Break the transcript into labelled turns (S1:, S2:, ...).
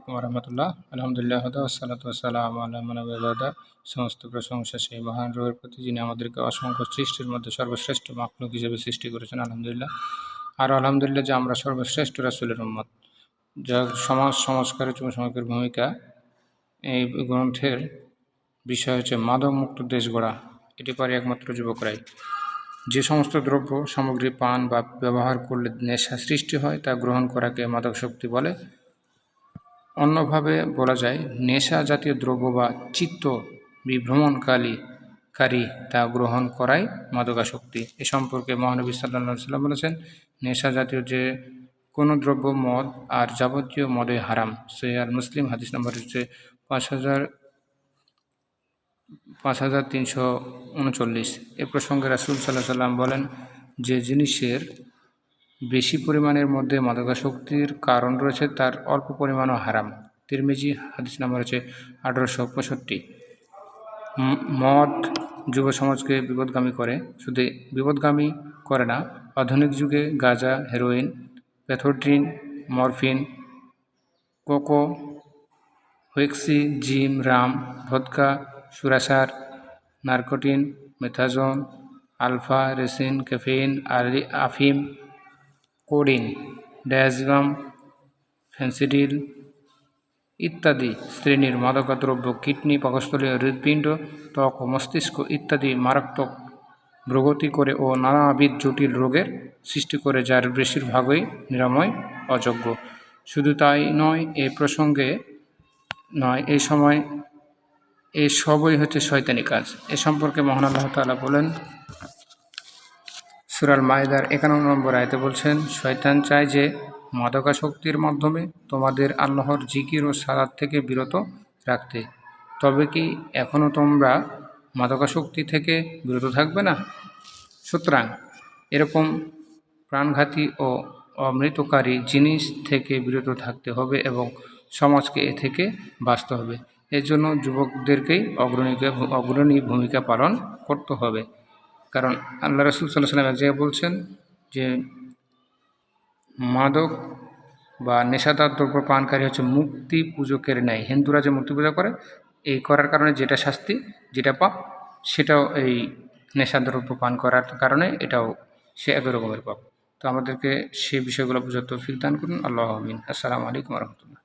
S1: আলাইকুম রহমতুল্লাহ। আলহামদুলিল্লাহ ওয়াসসালাতু ওয়াসসালামু আলা মান নাবিয়্যা। সমস্ত প্রশংসা সেই মহান রবের প্রতি, যিনি আমাদেরকে অসংখ্য সৃষ্টির মধ্যে সর্বশ্রেষ্ঠ মাখলুক হিসেবে সৃষ্টি করেছেন। আলহামদুলিল্লাহ। আর আলহামদুলিল্লাহ যে আমরা সর্বশ্রেষ্ঠ রাসূলের উম্মত। যা সমাজ সংস্কারে যুবসমাজের ভূমিকা, এই গ্রন্থের বিষয় হচ্ছে মাদক মুক্ত দেশ গড়া। এটি পারে একমাত্র যুবকরাই। যে সমস্ত দ্রব্য সামগ্রী পান বা ব্যবহার করলে নেশা সৃষ্টি হয়, তা গ্রহণ করাকে মাদকাসক্তি বলে। অন্যভাবে বলা যায়, নেশা জাতীয় দ্রব্য বা চিত্ত বিভ্রমণকারী তা গ্রহণ করাই মাদকাসক্তি। এ সম্পর্কে মহানবী সাল্লাল্লাহু আলাইহি ওয়াসাল্লাম বলেছেন, নেশা জাতীয় যে কোনো দ্রব্য মদ আর যাবতীয় মদে হারাম। সহিহ আল মুসলিম, হাদিস নম্বর হচ্ছে 5339। এ প্রসঙ্গে রাসূল সাল্লাল্লাহু আলাইহি ওয়াসাল্লাম বলেন, যে জিনিসের বেশি পরিমাণের মধ্যে মাদকাসক্তির কারণ রয়েছে, তার অল্প পরিমাণও হারাম। তিরমিজি, হাদিস নাম্বার হচ্ছে 1865। মদ যুব সমাজকে বিপদগামী করে। শুধু বিপদগামী করে না, আধুনিক যুগে গাঁজা, হেরোইন, প্যাথোড্রিন, মরফিন, কোকো, হুইস্কি, জিম, রাম, ভদকা, সুরাসার, narcotine, methadone, alpha, resin, caffeine, আফিম, কোডিন, ডায়াজেপাম, ফেন্সিডিল ইত্যাদি শ্রেণীর মাদকা দ্রব্য কিডনি, পাকস্থলী, হৃৎপিণ্ড, ত্বক ও মস্তিষ্ক ইত্যাদি মারাত্মক প্রগতি করে ও নানাবিধ জটিল রোগের সৃষ্টি করে, যার বেশিরভাগই নিরাময় অযোগ্য। শুধু তাই নয়, এই প্রসঙ্গে নয়, এই সবই হচ্ছে শয়তানি কাজ। এ সম্পর্কে মহান আল্লাহ তাআলা বলেন, সূরা আল মাইদার 51 নম্বর আয়াতে বলছেন, শয়তান চায় যে মাদকাসক্তির মাধ্যমে তোমাদের আল্লাহর জিকির ও সালাত থেকে বিরত রাখতে। তবে কি এখনও তোমরা মাদকাসক্তি থেকে বিরত থাকবে না? সুতরাং এরকম প্রাণঘাতী ও অমৃতকারী জিনিস থেকে বিরত থাকতে হবে এবং সমাজকে এ থেকে বাঁচতে হবে। এর জন্য যুবকদেরকেই অগ্রণী ভূমিকা পালন করতে হবে। কারণ আল্লাহ রাসূল সাল্লাল্লাহু আলাইহি ওয়াসাল্লাম এক জায়গায় বলছেন যে মাদক বা নেশাদার দ্রব্য পানকারী হচ্ছে মূর্তি পূজকের ন্যায়। হিন্দুরা যে মূর্তি পূজা করে, এই করার কারণে যেটা শাস্তি, যেটা পাপ, সেটাও এই নেশাদ্রব্য পান করার কারণে এটাও সে একই রকমের পাপ। তো আমাদেরকে সেই বিষয়গুলো বোঝার তৌফিক দান করুন। আল্লাহু আমিন। আসসালামু আলাইকুম ওয়া রাহমাতুল্লাহ।